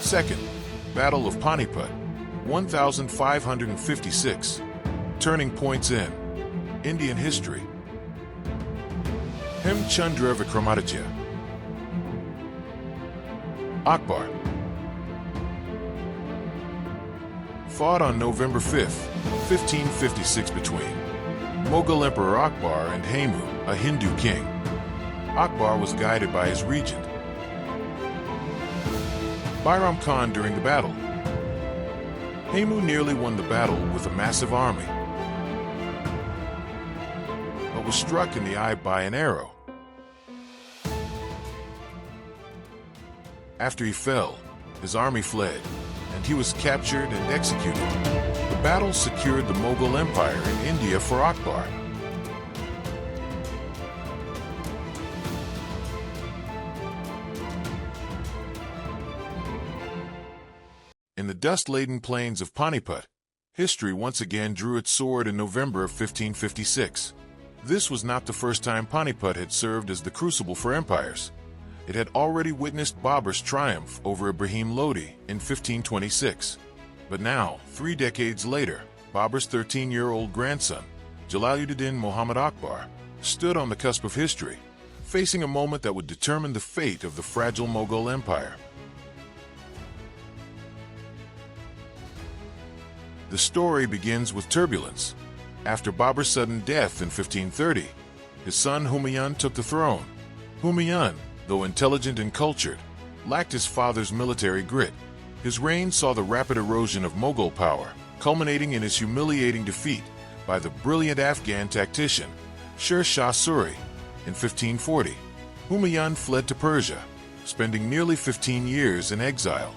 Second Battle of Panipat, 1556. Turning points in Indian history. Hemu Chandra Vikramaditya. Akbar fought on November 5th, 1556 between Mughal Emperor Akbar and Hemu, a Hindu king. Akbar was guided by his regent, Bairam Khan, during the battle. Hemu nearly won the battle with a massive army, but was struck in the eye by an arrow. After he fell, his army fled, and he was captured and executed. The battle secured the Mughal Empire in India for Akbar. In the dust-laden plains of Panipat, history once again drew its sword in November of 1556. This was not the first time Panipat had served as the crucible for empires. It had already witnessed Babur's triumph over Ibrahim Lodi in 1526. But now, 3 decades later, Babur's 13-year-old grandson, Jalaluddin Muhammad Akbar, stood on the cusp of history, facing a moment that would determine the fate of the fragile Mughal Empire. The story begins with turbulence. After Babur's sudden death in 1530, his son Humayun took the throne. Humayun, though intelligent and cultured, lacked his father's military grit. His reign saw the rapid erosion of Mughal power, culminating in his humiliating defeat by the brilliant Afghan tactician Sher Shah Suri. In 1540, Humayun fled to Persia, spending nearly 15 years in exile.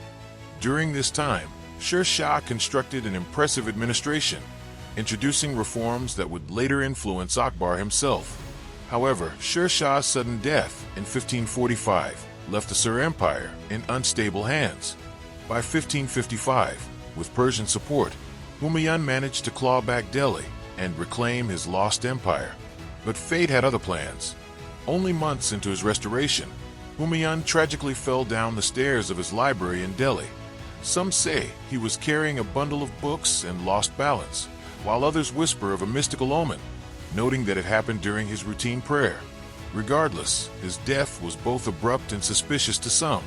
During this time, Sher Shah constructed an impressive administration, introducing reforms that would later influence Akbar himself. However, Sher Shah's sudden death in 1545 left the Sur Empire in unstable hands. By 1555, with Persian support, Humayun managed to claw back Delhi and reclaim his lost empire. But fate had other plans. Only months into his restoration, Humayun tragically fell down the stairs of his library in Delhi. Some say he was carrying a bundle of books and lost balance, while others whisper of a mystical omen, noting that it happened during his routine prayer. Regardless, his death was both abrupt and suspicious to some,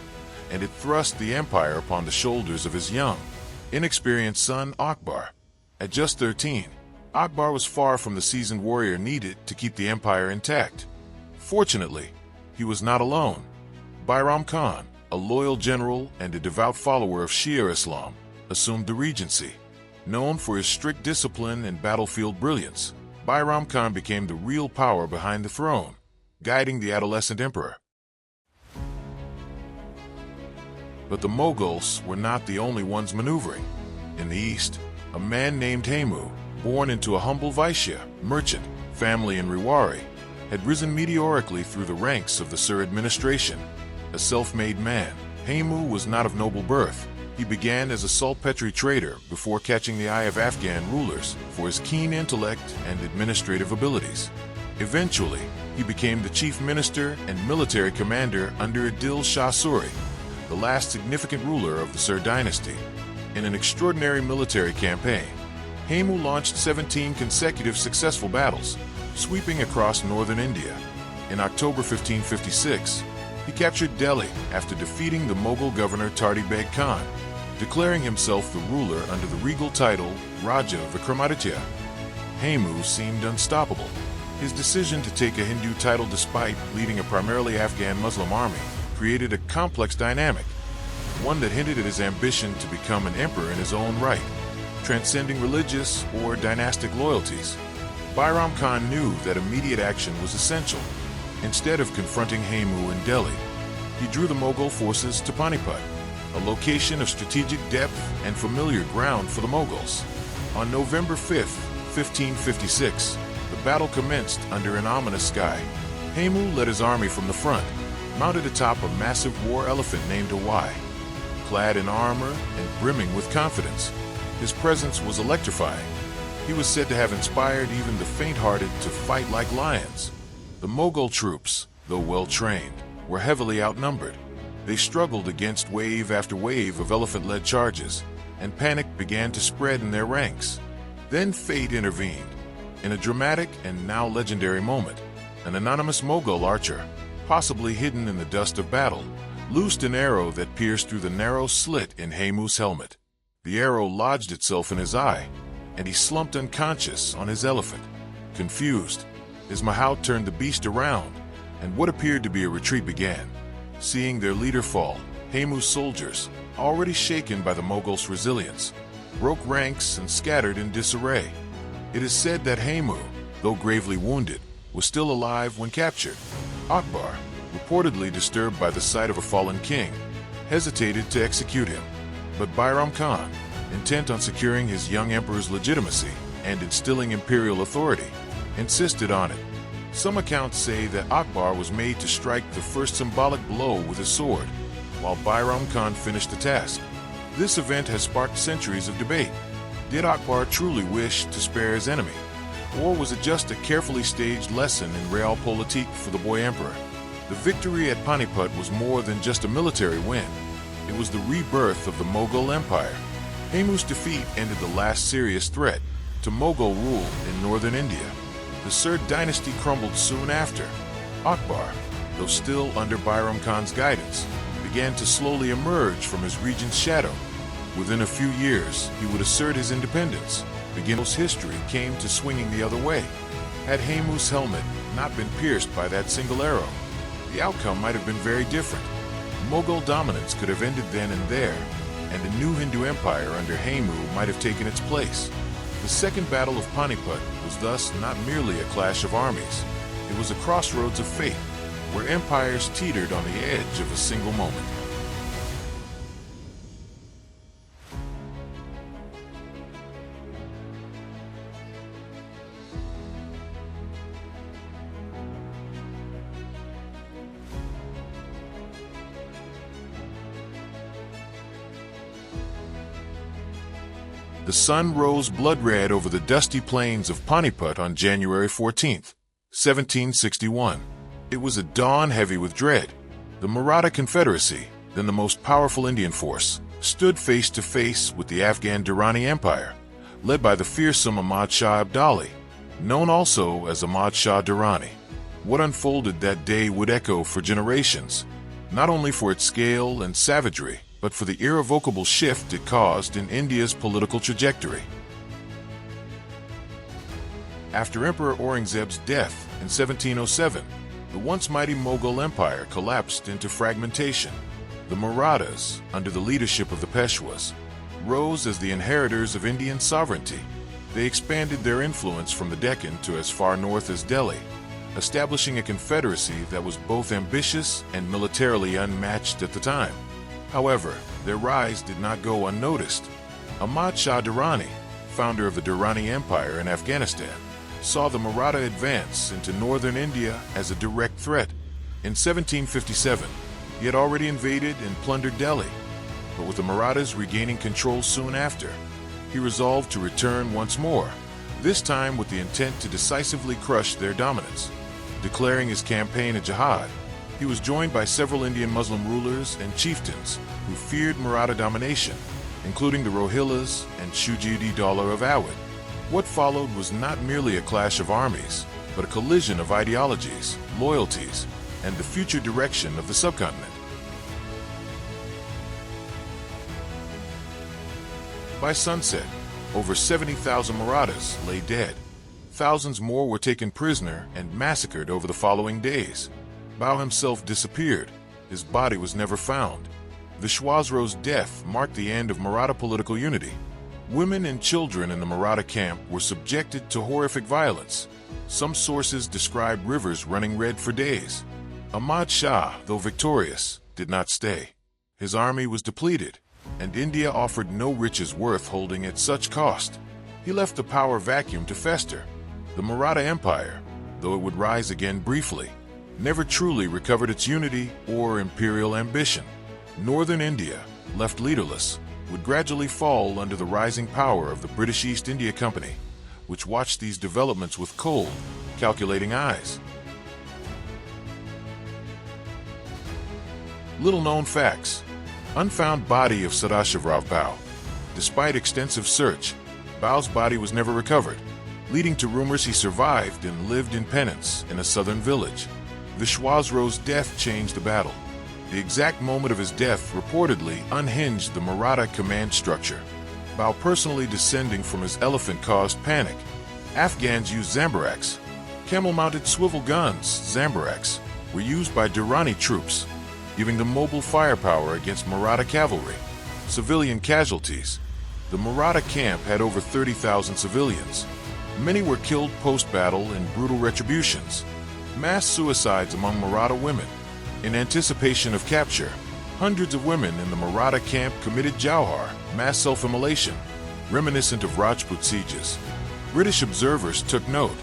and it thrust the empire upon the shoulders of his young, inexperienced son Akbar. At just 13, Akbar was far from the seasoned warrior needed to keep the empire intact. Fortunately, he was not alone. Bairam Khan, a loyal general and a devout follower of Shia Islam, assumed the regency. Known for his strict discipline and battlefield brilliance, Bairam Khan became the real power behind the throne, guiding the adolescent emperor. But the Mughals were not the only ones maneuvering. In the east, a man named Hemu, born into a humble Vaishya merchant family in Rewari, had risen meteorically through the ranks of the Sur administration. A self-made man, Hemu was not of noble birth. He began as a saltpetre trader before catching the eye of Afghan rulers for his keen intellect and administrative abilities. Eventually, he became the chief minister and military commander under Adil Shah Suri, the last significant ruler of the Sur dynasty. In an extraordinary military campaign, Hemu launched 17 consecutive successful battles, sweeping across northern India. In October 1556, he captured Delhi after defeating the Mughal governor Tardi Beg Khan, declaring himself the ruler under the regal title Raja Vikramaditya. Hemu seemed unstoppable. His decision to take a Hindu title despite leading a primarily Afghan Muslim army created a complex dynamic, one that hinted at his ambition to become an emperor in his own right, transcending religious or dynastic loyalties. Bairam Khan knew that immediate action was essential. Instead of confronting Hemu in Delhi, he drew the Mughal forces to Panipat, a location of strategic depth and familiar ground for the Mughals. On November 5, 1556, the battle commenced under an ominous sky. Hemu led his army from the front, mounted atop a massive war elephant named Awai. Clad in armor and brimming with confidence, his presence was electrifying. He was said to have inspired even the faint-hearted to fight like lions. The Mughal troops, though well-trained, were heavily outnumbered. They struggled against wave after wave of elephant-led charges, and panic began to spread in their ranks. Then fate intervened. In a dramatic and now legendary moment, an anonymous Mughal archer, possibly hidden in the dust of battle, loosed an arrow that pierced through the narrow slit in Hemu's helmet. The arrow lodged itself in his eye, and he slumped unconscious on his elephant. Confused, his mahout turned the beast around, and what appeared to be a retreat began. Seeing their leader fall, Hemu's soldiers, already shaken by the Mughals' resilience, broke ranks and scattered in disarray. It is said that Hemu, though gravely wounded, was still alive when captured. Akbar, reportedly disturbed by the sight of a fallen king, hesitated to execute him. But Bairam Khan, intent on securing his young emperor's legitimacy and instilling imperial authority, insisted on it. Some accounts say that Akbar was made to strike the first symbolic blow with his sword, while Bairam Khan finished the task. This event has sparked centuries of debate. Did Akbar truly wish to spare his enemy? Or was it just a carefully staged lesson in realpolitik for the boy emperor? The victory at Panipat was more than just a military win. It was the rebirth of the Mughal Empire. Hemu's defeat ended the last serious threat to Mughal rule in northern India. The Third dynasty crumbled soon after. Akbar, though still under Bairam Khan's guidance, began to slowly emerge from his regent's shadow. Within a few years, he would assert his independence. Hemu's history came to swinging the other way. Had Hemu's helmet not been pierced by that single arrow, the outcome might have been very different. Mughal dominance could have ended then and there, and a new Hindu empire under Hemu might have taken its place. The Second Battle of Panipat was thus not merely a clash of armies. It was a crossroads of fate, where empires teetered on the edge of a single moment. The sun rose blood-red over the dusty plains of Panipat on January 14, 1761. It was a dawn heavy with dread. The Maratha Confederacy, then the most powerful Indian force, stood face to face with the Afghan Durrani Empire, led by the fearsome Ahmad Shah Abdali, known also as Ahmad Shah Durrani. What unfolded that day would echo for generations, not only for its scale and savagery, but for the irrevocable shift it caused in India's political trajectory. After Emperor Aurangzeb's death in 1707, the once mighty Mughal Empire collapsed into fragmentation. The Marathas, under the leadership of the Peshwas, rose as the inheritors of Indian sovereignty. They expanded their influence from the Deccan to as far north as Delhi, establishing a confederacy that was both ambitious and militarily unmatched at the time. However, their rise did not go unnoticed. Ahmad Shah Durrani, founder of the Durrani Empire in Afghanistan, saw the Maratha advance into northern India as a direct threat. In 1757, he had already invaded and plundered Delhi, but with the Marathas regaining control soon after, he resolved to return once more, this time with the intent to decisively crush their dominance. Declaring his campaign a jihad, he was joined by several Indian Muslim rulers and chieftains who feared Maratha domination, including the Rohillas and Shujidi-Daular of Awadh. What followed was not merely a clash of armies, but a collision of ideologies, loyalties, and the future direction of the subcontinent. By sunset, over 70,000 Marathas lay dead. Thousands more were taken prisoner and massacred over the following days. Bao himself disappeared. His body was never found. Vishwasro's death marked the end of Maratha political unity. Women and children in the Maratha camp were subjected to horrific violence. Some sources describe rivers running red for days. Ahmad Shah, though victorious, did not stay. His army was depleted, and India offered no riches worth holding at such cost. He left the power vacuum to fester. The Maratha Empire, though it would rise again briefly, never truly recovered its unity or imperial ambition. Northern India, left leaderless, would gradually fall under the rising power of the British East India Company, which watched these developments with cold, calculating eyes. Little-known facts. Unfound body of Sadashivrao Bao. Despite extensive search, Bao's body was never recovered, leading to rumors he survived and lived in penance in a southern village. Vishwasro's death changed the battle. The exact moment of his death reportedly unhinged the Maratha command structure. Bao personally descending from his elephant caused panic. Afghans used zambaraks. Camel-mounted swivel guns, zambaraks, were used by Durrani troops, giving them mobile firepower against Maratha cavalry. Civilian casualties. The Maratha camp had over 30,000 civilians. Many were killed post-battle in brutal retributions. Mass suicides among Maratha women. In anticipation of capture, hundreds of women in the Maratha camp committed jauhar, mass self-immolation, reminiscent of Rajput sieges. British observers took note.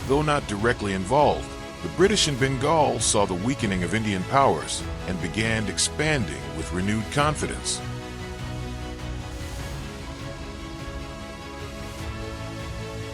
Though not directly involved, the British in Bengal saw the weakening of Indian powers and began expanding with renewed confidence.